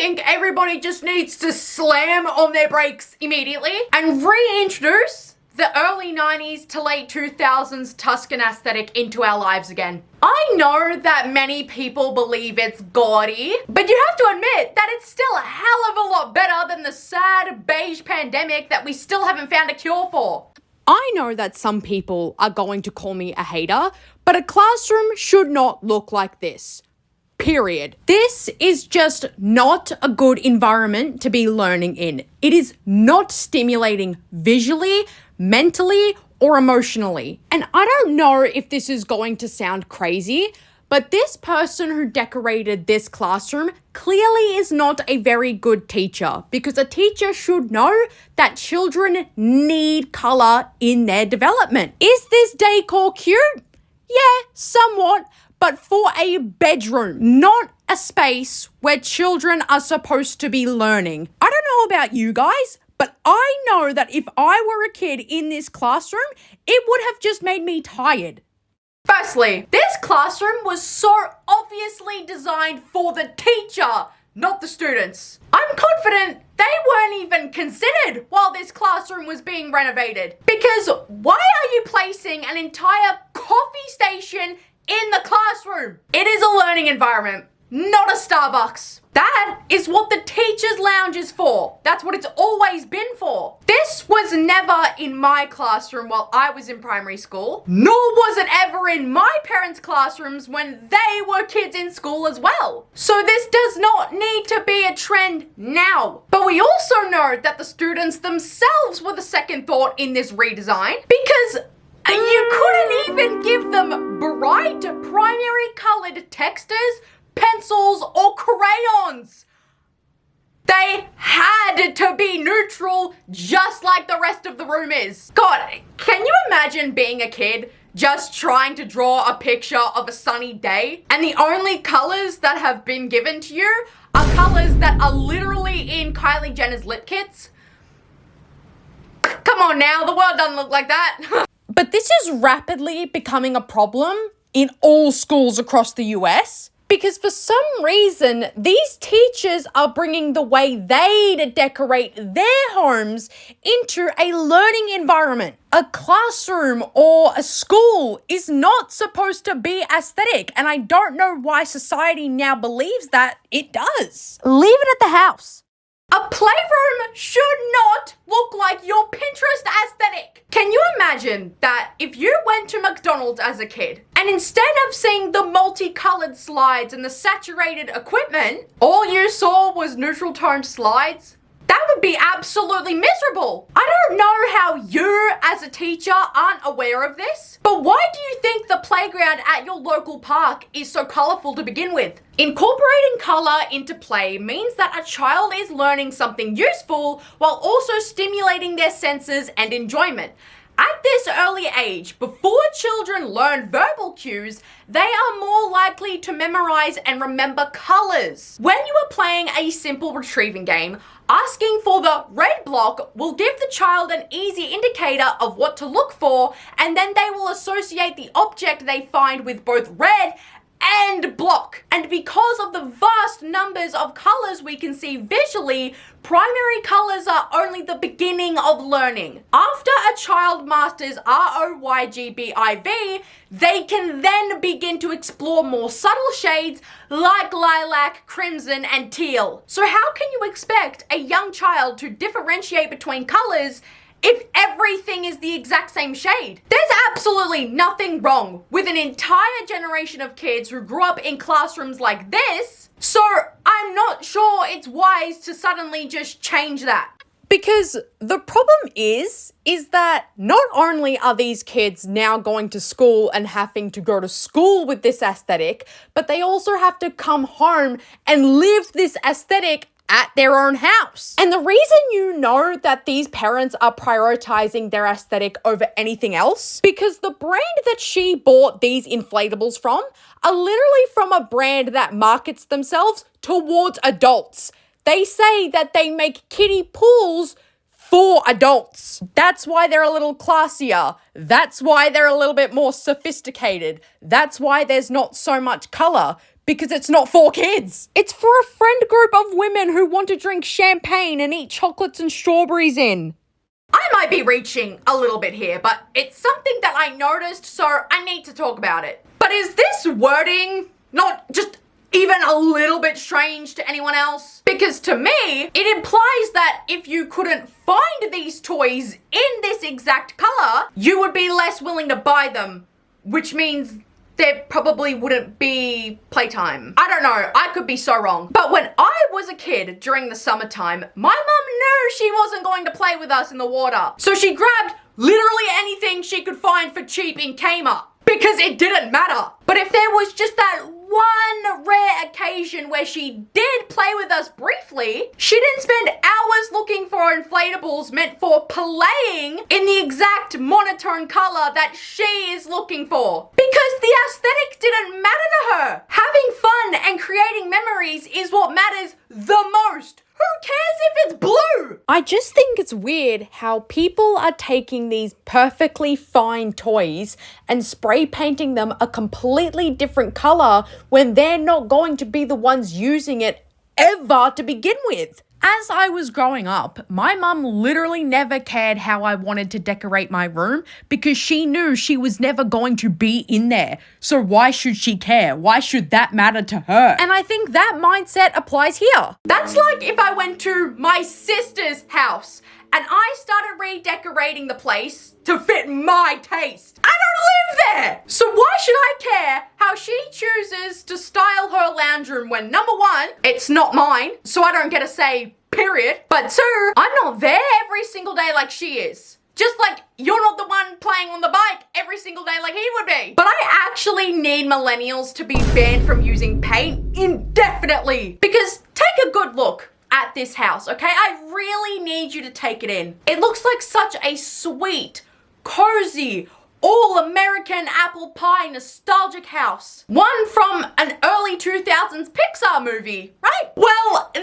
think everybody just needs to slam on their brakes immediately and reintroduce the early 90s to late 2000s Tuscan aesthetic into our lives again. I know that many people believe it's gaudy, but you have to admit that it's still a hell of a lot better than the sad beige pandemic that we still haven't found a cure for. I know that some people are going to call me a hater, but a classroom should not look like this. Period. This is just not a good environment to be learning in. It is not stimulating visually, mentally, or emotionally. And I don't know if this is going to sound crazy, but this person who decorated this classroom clearly is not a very good teacher, because a teacher should know that children need color in their development. Is this decor cute? Yeah, somewhat, but for a bedroom, not a space where children are supposed to be learning. I don't know about you guys, but I know that if I were a kid in this classroom, it would have just made me tired. Firstly, this classroom was so obviously designed for the teacher, not the students. I'm confident they weren't even considered while this classroom was being renovated. Because why are you placing an entire coffee station in the classroom? It is a learning environment, not a Starbucks. That is what the teacher's lounge is for. That's what it's always been for. This was never in my classroom while I was in primary school, nor was it ever in my parents' classrooms when they were kids in school as well. So this does not need to be a trend now. But we also know that the students themselves were the second thought in this redesign, because you couldn't even give them bright primary colored textures, pencils, or crayons. They had to be neutral, just like the rest of the room is. God, can you imagine being a kid just trying to draw a picture of a sunny day, and the only colors that have been given to you are colors that are literally in Kylie Jenner's lip kits? Come on now, the world doesn't look like that. But this is rapidly becoming a problem in all schools across the US, because for some reason, these teachers are bringing the way they decorate their homes into a learning environment. A classroom or a school is not supposed to be aesthetic, and I don't know why society now believes that it does. Leave it at the house. A playroom should not look like your Pinterest aesthetic. Can you imagine that if you went to McDonald's as a kid and instead of seeing the multicolored slides and the saturated equipment, all you saw was neutral toned slides? That would be absolutely miserable. I don't know how you as a teacher aren't aware of this, but why do you think the playground at your local park is so colorful to begin with? Incorporating color into play means that a child is learning something useful while also stimulating their senses and enjoyment. At this early age, before children learn verbal cues, they are more likely to memorize and remember colors. When you are playing a simple retrieving game, asking for the red block will give the child an easy indicator of what to look for, and then they will associate the object they find with both red and block. And because of the vast numbers of colors we can see visually, primary colors are only the beginning of learning. After a child masters ROYGBIV, they can then begin to explore more subtle shades like lilac, crimson, and teal. So how can you expect a young child to differentiate between colors if everything is the exact same shade? There's absolutely nothing wrong with an entire generation of kids who grew up in classrooms like this, so I'm not sure it's wise to suddenly just change that. Because the problem is that not only are these kids now going to school and having to go to school with this aesthetic, but they also have to come home and live this aesthetic at their own house. And the reason you know that these parents are prioritizing their aesthetic over anything else, because the brand that she bought these inflatables from are literally from a brand that markets themselves towards adults. They say that they make kiddie pools for adults. That's why they're a little classier. That's why they're a little bit more sophisticated. That's why there's not so much color, because it's not for kids. It's for a friend group of women who want to drink champagne and eat chocolates and strawberries in. I might be reaching a little bit here, but it's something that I noticed, so I need to talk about it. But is this wording not just even a little bit strange to anyone else? Because to me, it implies that if you couldn't find these toys in this exact color, you would be less willing to buy them, which means there probably wouldn't be playtime. I don't know, I could be so wrong. But when I was a kid during the summertime, my mum knew she wasn't going to play with us in the water. So she grabbed literally anything she could find for cheap in Kmart, because it didn't matter. But if there was just that one rare occasion where she did play with us briefly, she didn't spend hours looking for inflatables meant for playing in the exact monotone color that she is looking for. Because the aesthetics didn't matter to her. Having fun and creating memories is what matters the most. Who cares if it's blue? I just think it's weird how people are taking these perfectly fine toys and spray painting them a completely different color when they're not going to be the ones using it ever to begin with. As I was growing up, my mum literally never cared how I wanted to decorate my room because she knew she was never going to be in there. So why should she care? Why should that matter to her? And I think that mindset applies here. That's like if I went to my sister's house and I started redecorating the place to fit my taste. I don't live there! So why should I care how she chooses to style her lounge room when, number one, it's not mine, so I don't get a say, period. But two, I'm not there every single day like she is. Just like you're not the one playing on the bike every single day like he would be. But I actually need millennials to be banned from using paint indefinitely. Because take a good look at this house, okay? I really need you to take it in. It looks like such a sweet, cozy, all-American apple pie nostalgic house. One from an early 2000s Pixar movie, right? Well, they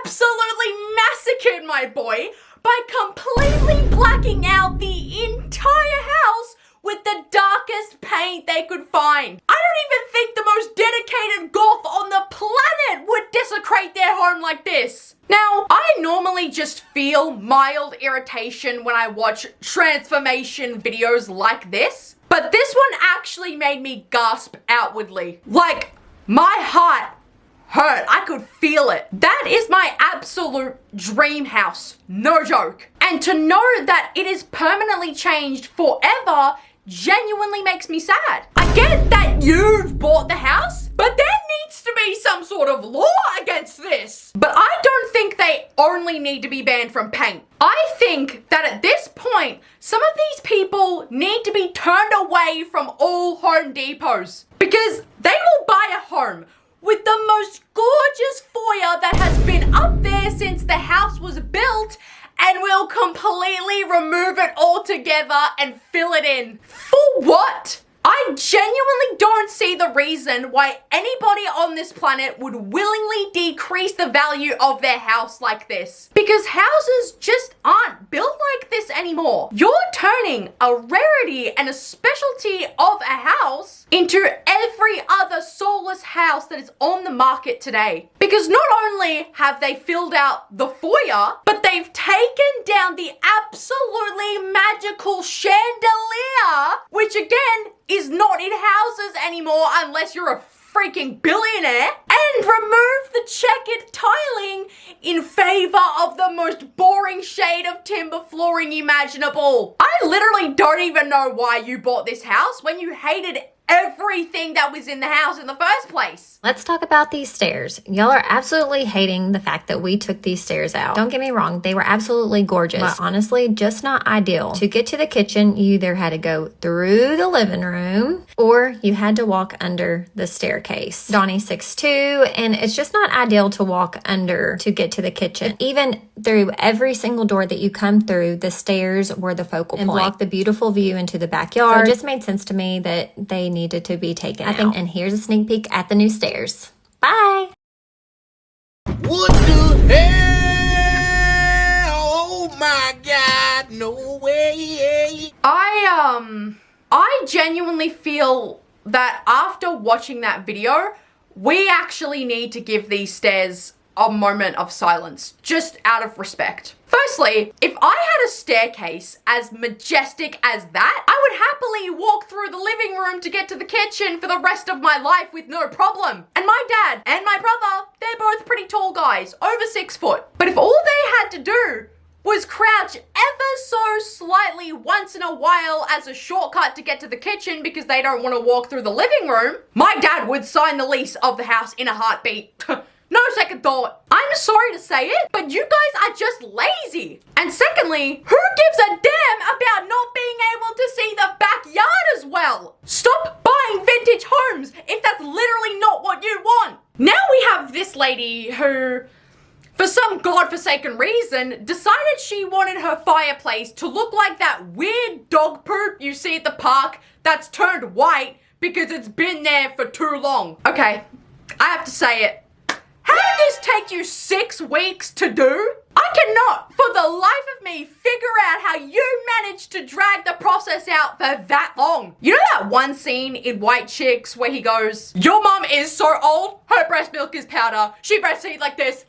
absolutely massacred my boy by completely blacking out the entire house with the darkest paint they could find. I don't even think the most dedicated goth on the planet would desecrate their home like this. Now, I normally just feel mild irritation when I watch transformation videos like this, but this one actually made me gasp outwardly. Like, my heart hurt. I could feel it. That is my absolute dream house. No joke. And to know that it is permanently changed forever genuinely makes me sad. I get that you've bought the house, but there needs to be some sort of law against this. But I don't think they only need to be banned from paint. I think that at this point, some of these people need to be turned away from all Home Depots because they will buy a home with the most gorgeous foyer that has been up there since the house was built and will completely remove it altogether and fill it in. For what? I genuinely don't see the reason why anybody on this planet would willingly decrease the value of their house like this. Because houses just aren't built like this anymore. You're turning a rarity and a specialty of a house into every other soulless house that is on the market today. Because not only have they filled out the foyer, but they've taken down the absolutely magical chandelier, which again is not in houses anymore unless you're a freaking billionaire, and remove the checkered tiling in favor of the most boring shade of timber flooring imaginable. I literally don't even know why you bought this house when you hated everything that was in the house in the first place. Let's talk about these stairs. Y'all are absolutely hating the fact that we took these stairs out. Don't get me wrong, they were absolutely gorgeous, but honestly, just not ideal. To get to the kitchen, you either had to go through the living room or you had to walk under the staircase. Donnie's 6'2", and it's just not ideal to walk under to get to the kitchen. Even through every single door that you come through, the stairs were the focal point and blocked the beautiful view into the backyard. So it just made sense to me that they needed to be taken out. And here's a sneak peek at the new stairs. Bye. What the hell? Oh my God, no way. I genuinely feel that after watching that video, we actually need to give these stairs a moment of silence, just out of respect. Firstly, if I had a staircase as majestic as that, I would happily walk through the living room to get to the kitchen for the rest of my life with no problem. And my dad and my brother, they're both pretty tall guys, over 6 foot. But if all they had to do was crouch ever so slightly once in a while as a shortcut to get to the kitchen because they don't want to walk through the living room, my dad would sign the lease of the house in a heartbeat. No second thought. I'm sorry to say it, but you guys are just lazy. And secondly, who gives a damn about not being able to see the backyard as well? Stop buying vintage homes if that's literally not what you want. Now we have this lady who, for some godforsaken reason, decided she wanted her fireplace to look like that weird dog poop you see at the park that's turned white because it's been there for too long. Okay, I have to say it. How did this take you 6 weeks to do? I cannot, for the life of me, figure out how you managed to drag the process out for that long. You know that one scene in White Chicks where he goes, "Your mom is so old, her breast milk is powder. She breastfeeds like this."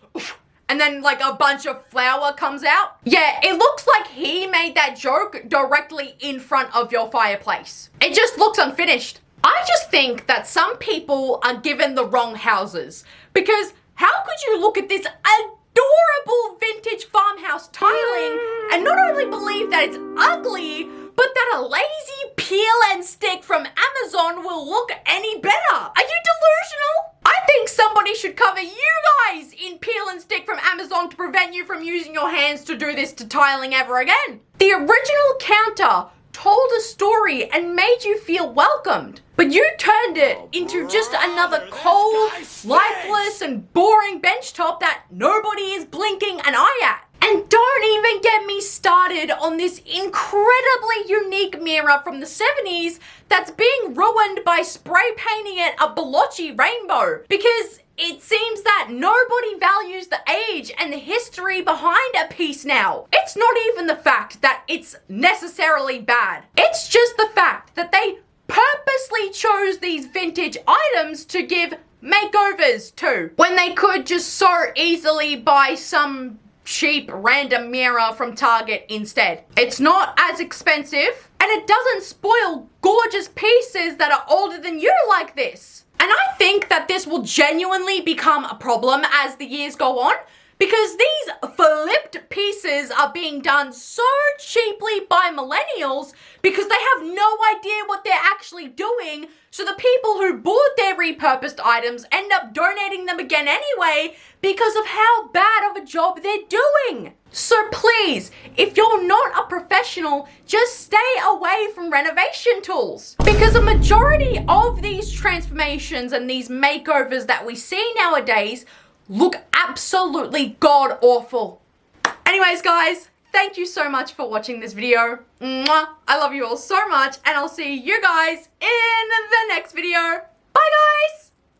And then like a bunch of flour comes out. Yeah, it looks like he made that joke directly in front of your fireplace. It just looks unfinished. I just think that some people are given the wrong houses, because how could you look at this adorable vintage farmhouse tiling and not only believe that it's ugly, but that a lazy peel and stick from Amazon will look any better? Are you delusional? I think somebody should cover you guys in peel and stick from Amazon to prevent you from using your hands to do this to tiling ever again. The original counter told a story and made you feel welcomed, but you turned it into just another cold, lifeless, and boring benchtop that nobody is blinking an eye at. And don't even get me started on this incredibly unique mirror from the 70s that's being ruined by spray painting it a blotchy rainbow, because it seems that nobody values the age and the history behind a piece now. It's not even the fact that it's necessarily bad. It's just the fact that they purposely chose these vintage items to give makeovers to, when they could just so easily buy some cheap random mirror from Target instead. It's not as expensive, and it doesn't spoil gorgeous pieces that are older than you like this. And I think that this will genuinely become a problem as the years go on, because these flipped pieces are being done so cheaply by millennials because they have no idea what they're actually doing. So the people who bought their repurposed items end up donating them again anyway because of how bad of a job they're doing. So please, if you're not a professional, just stay away from renovation tools, because a majority of these transformations and these makeovers that we see nowadays look absolutely god awful. Anyways guys, thank you so much for watching this video. Mwah. I love you all so much, and I'll see you guys in the next video. Bye guys!